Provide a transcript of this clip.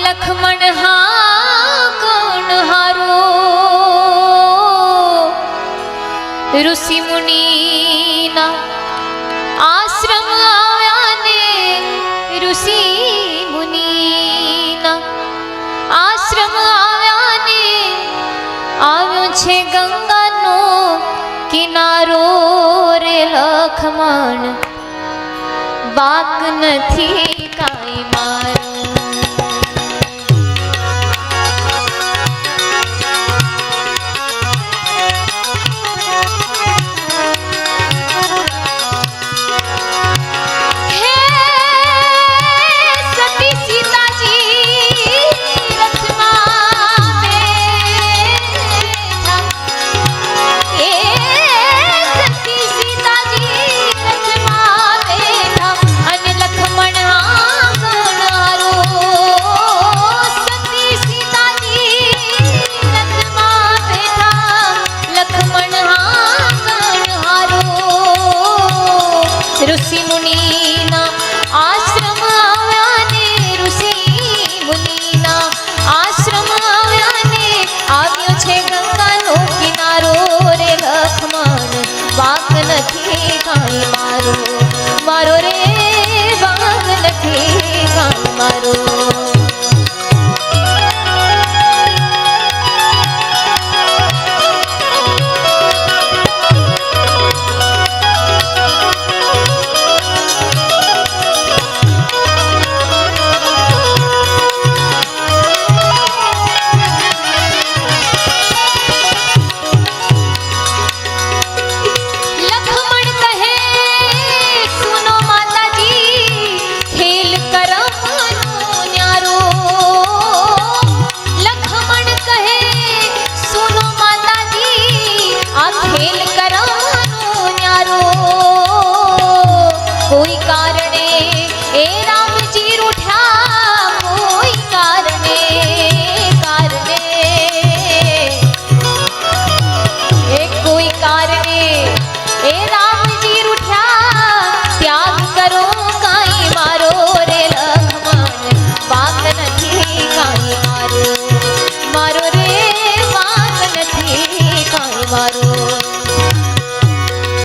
लक्ष्मण हाँ कौन हारो ऋषि मुनि ना आश्रम आया ने ऋषि मुनि ना आश्रम आया ने આવ્યો છે ગંગાનો કિનારો રે લખમણ બાક નથી કાઈ મારો ऋषि मुनि ना आश्रम आव्या ने ऋषि मुनि ना आश्रम आव्या ने આવ્યો છે ગંગાનો કિનારો રે લખમણ વાક નથી કાઈ મારો મારો રે વાક નથી કાઈ મારો